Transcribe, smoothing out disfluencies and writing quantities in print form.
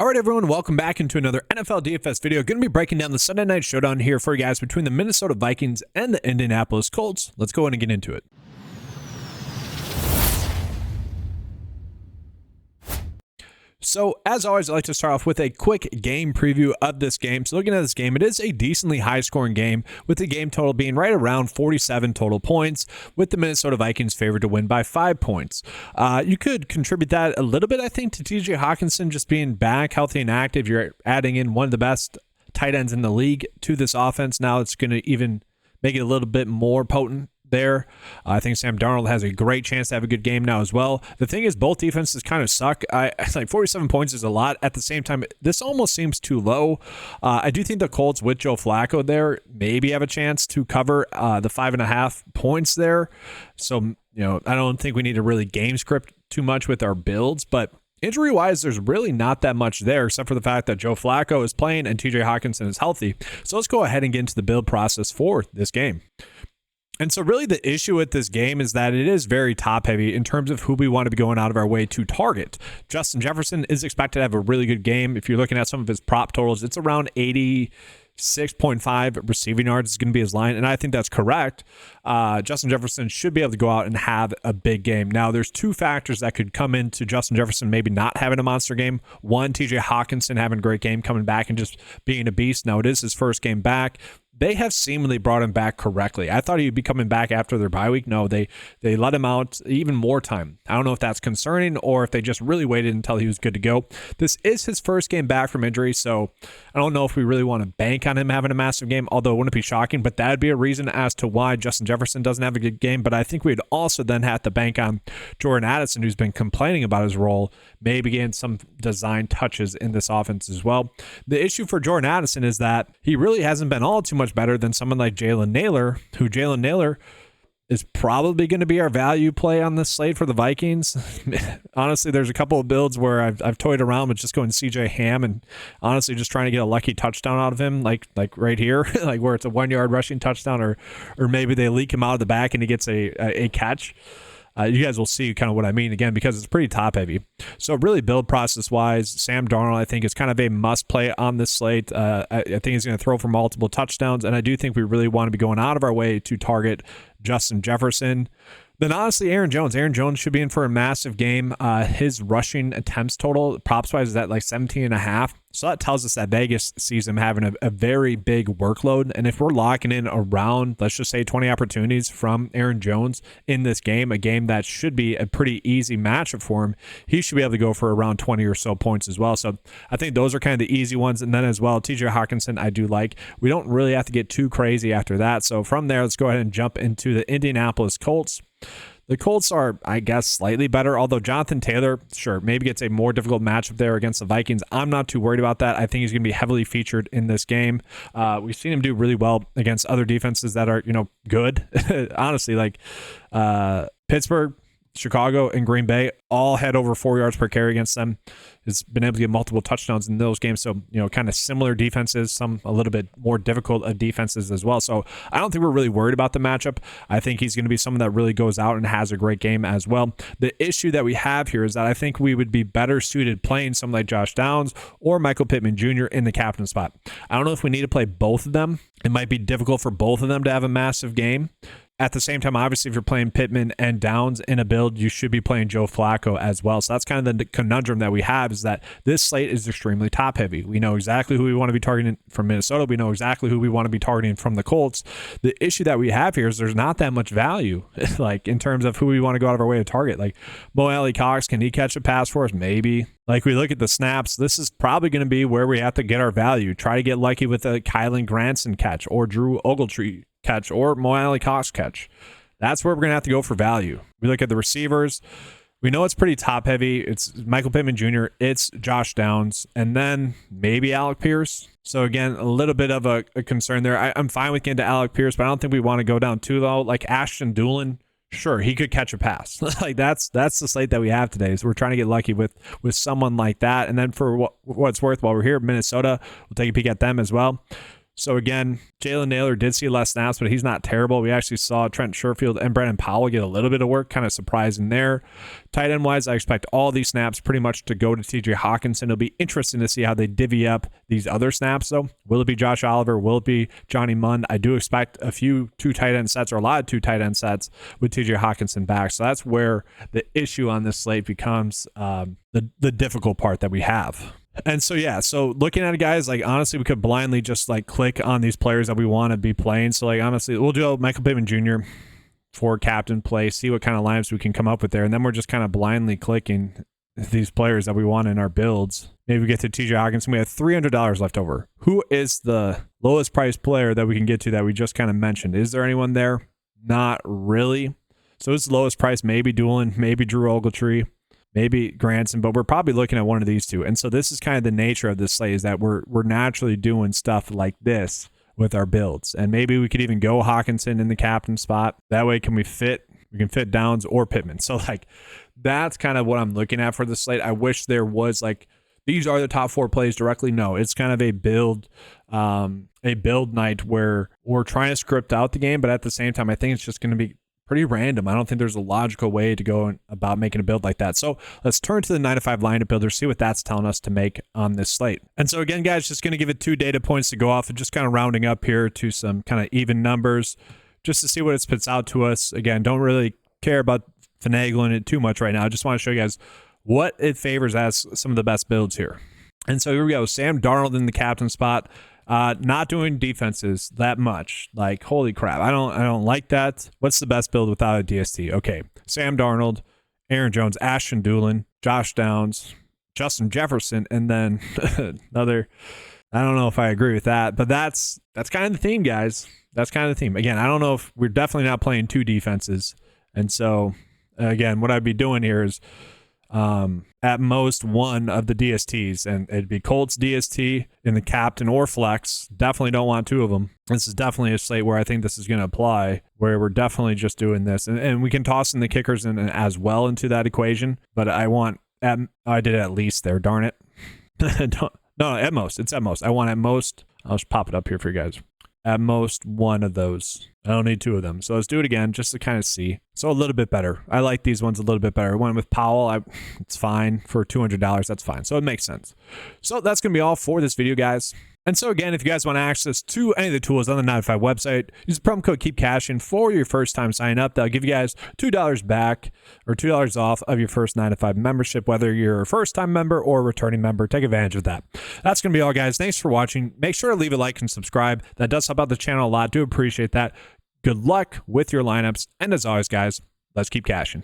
All right, everyone, welcome back into another NFL DFS video. Going to be breaking down the Sunday night showdown here for you guys between the Minnesota Vikings and the Indianapolis Colts. Let's go ahead and get into it. So, as always, I like to start off with a quick game preview of this game. So, looking at this game, it is a decently high-scoring game, with the game total being right around 47 total points, with the Minnesota Vikings favored to win by 5 points. You could contribute that a little bit, I think, to TJ Hawkinson just being back, healthy and active. You're adding in one of the best tight ends in the league to this offense. Now it's going to even make it a little bit more potent there. I think Sam Darnold has a great chance to have a good game now as well. The thing is, both defenses kind of suck. It's like 47 points is a lot. At the same time, this almost seems too low. I do think the Colts with Joe Flacco there maybe have a chance to cover the 5.5 points there. So, I don't think we need to really game script too much with our builds, but injury-wise, there's really not that much there except for the fact that Joe Flacco is playing and TJ Hawkinson is healthy. So let's go ahead and get into the build process for this game. And so really the issue with this game is that it is very top heavy in terms of who we want to be going out of our way to target. Justin Jefferson is expected to have a really good game. If you're looking at some of his prop totals, it's around 86.5 receiving yards is going to be his line, and I think that's correct. Justin Jefferson should be able to go out and have a big game. Now, there's two factors that could come into Justin Jefferson maybe not having a monster game. One, TJ Hawkinson having a great game, coming back and just being a beast. Now, it is his first game back. They have seemingly brought him back correctly. I thought he'd be coming back after their bye week. No, they let him out even more time. I don't know if that's concerning or if they just really waited until he was good to go. This is his first game back from injury, so I don't know if we really want to bank on him having a massive game, although it wouldn't be shocking, but that would be a reason as to why Justin Jefferson doesn't have a good game. But I think we'd also then have to bank on Jordan Addison, who's been complaining about his role, maybe getting some design touches in this offense as well. The issue for Jordan Addison is that he really hasn't been all too much better than someone like Jalen Nailor, who Jalen Nailor is probably going to be our value play on this slate for the Vikings. Honestly, there's a couple of builds where I've toyed around with just going CJ Ham and honestly just trying to get a lucky touchdown out of him, like right here, like where it's a 1 yard rushing touchdown, or maybe they leak him out of the back and he gets a catch. You guys will see kind of what I mean again, because it's pretty top heavy. So really build process wise, Sam Darnold, I think, is kind of a must play on this slate. I think he's going to throw for multiple touchdowns. And I do think we really want to be going out of our way to target Justin Jefferson. Then honestly, Aaron Jones should be in for a massive game. His rushing attempts total, props wise, is at like 17.5. So that tells us that Vegas sees him having a very big workload. And if we're locking in around, let's just say 20 opportunities from Aaron Jones in this game, a game that should be a pretty easy matchup for him, he should be able to go for around 20 or so points as well. So I think those are kind of the easy ones. And then as well, TJ Hawkinson, I do like. We don't really have to get too crazy after that. So from there, let's go ahead and jump into the Indianapolis Colts. The Colts are, I guess, slightly better, although Jonathan Taylor, sure, maybe gets a more difficult matchup there against the Vikings. I'm not too worried about that. I think he's going to be heavily featured in this game. We've seen him do really well against other defenses that are, good. Honestly, like Pittsburgh, Chicago, and Green Bay all had over 4 yards per carry against them. Has been able to get multiple touchdowns in those games. So, kind of similar defenses, some a little bit more difficult of defenses as well. So I don't think we're really worried about the matchup. I think he's going to be someone that really goes out and has a great game as well. The issue that we have here is that I think we would be better suited playing someone like Josh Downs or Michael Pittman Jr. in the captain spot. I don't know if we need to play both of them. It might be difficult for both of them to have a massive game. At the same time, obviously, if you're playing Pittman and Downs in a build, you should be playing Joe Flacco as well. So that's kind of the conundrum that we have, is that this slate is extremely top heavy. We know exactly who we want to be targeting from Minnesota. We know exactly who we want to be targeting from the Colts. The issue that we have here is there's not that much value, like in terms of who we want to go out of our way to target. Like Mo Alley-Cox, can he catch a pass for us? Maybe. Like we look at the snaps, this is probably going to be where we have to get our value. Try to get lucky with a Kylan Granson catch or Drew Ogletree catch or Mo Alley-Cox catch. That's where we're going to have to go for value. We look at the receivers. We know it's pretty top heavy. It's Michael Pittman Jr., it's Josh Downs, and then maybe Alec Pierce. So again, a little bit of a concern there. I'm fine with getting to Alec Pierce, but I don't think we want to go down too low. Like Ashton Dulin, sure, he could catch a pass. Like that's the slate that we have today. So we're trying to get lucky with someone like that. And then for what it's worth, while we're here, Minnesota, we'll take a peek at them as well. So again, Jalen Naylor did see less snaps, but he's not terrible. We actually saw Trent Sherfield and Brandon Powell get a little bit of work, kind of surprising there. Tight end wise, I expect all these snaps pretty much to go to TJ Hawkinson. It'll be interesting to see how they divvy up these other snaps though. Will it be Josh Oliver? Will it be Johnny Munn? I do expect a few 2 tight end sets, or a lot of 2 tight end sets with TJ Hawkinson back. So that's where the issue on this slate becomes the difficult part that we have. And so, yeah, so looking at it, guys, like, honestly, we could blindly just, like, click on these players that we want to be playing. So, like, honestly, we'll do Michael Pittman Jr. for captain play, see what kind of lineups we can come up with there. And then we're just kind of blindly clicking these players that we want in our builds. Maybe we get to TJ Hawkinson. We have $300 left over. Who is the lowest priced player that we can get to that we just kind of mentioned? Is there anyone there? Not really. So it's the lowest price, maybe Doolin, maybe Drew Ogletree, maybe Granson, but we're probably looking at one of these two. And so this is kind of the nature of this slate, is that we're naturally doing stuff like this with our builds. And maybe we could even go Hawkinson in the captain spot. That way we can fit Downs or Pittman. So like that's kind of what I'm looking at for the slate. I wish there was like, these are the top 4 plays directly. No, it's kind of a build night where we're trying to script out the game, but at the same time, I think it's just going to be pretty random. I don't think there's a logical way to go about making a build like that. So let's turn to the 9-to-5 lineup builder, see what that's telling us to make on this slate. And so again, guys, just going to give it 2 data points to go off, and just kind of rounding up here to some kind of even numbers just to see what it spits out to us. Again, don't really care about finagling it too much right now. I just want to show you guys what it favors as some of the best builds here. And so here we go. Sam Darnold in the captain spot. Not doing defenses that much. Like, holy crap. I don't like that. What's the best build without a DST? Okay. Sam Darnold, Aaron Jones, Ashton Doolin, Josh Downs, Justin Jefferson, and then another. I don't know if I agree with that, but that's kind of the theme, guys. That's kind of the theme. Again, I don't know if we're definitely not playing 2 defenses. And so, again, what I'd be doing here is at most one of the DSTs, and it'd be Colts DST in the captain or flex. Definitely don't want 2 of them. This is definitely a slate where I think this is going to apply, where we're definitely just doing this, and we can toss in the kickers in as well into that equation. But I did at least there. Darn it. No, at most. It's at most. I want at most. I'll just pop it up here for you guys. At most one of those. I don't need 2 of them. So let's do it again just to kind of see. So a little bit better. I like these ones a little bit better. I went with Powell. It's fine for $200. That's fine. So it makes sense. So that's going to be all for this video, guys. And so again, if you guys want access to any of the tools on the 9-to-5 website, use the promo code KEEPCASHING for your first time sign up. That'll give you guys $2 back, or $2 off of your first 9-to-5 membership, whether you're a first time member or a returning member. Take advantage of that. That's going to be all, guys. Thanks for watching. Make sure to leave a like and subscribe. That does help out the channel a lot. Do appreciate that. Good luck with your lineups. And as always, guys, let's keep cashing.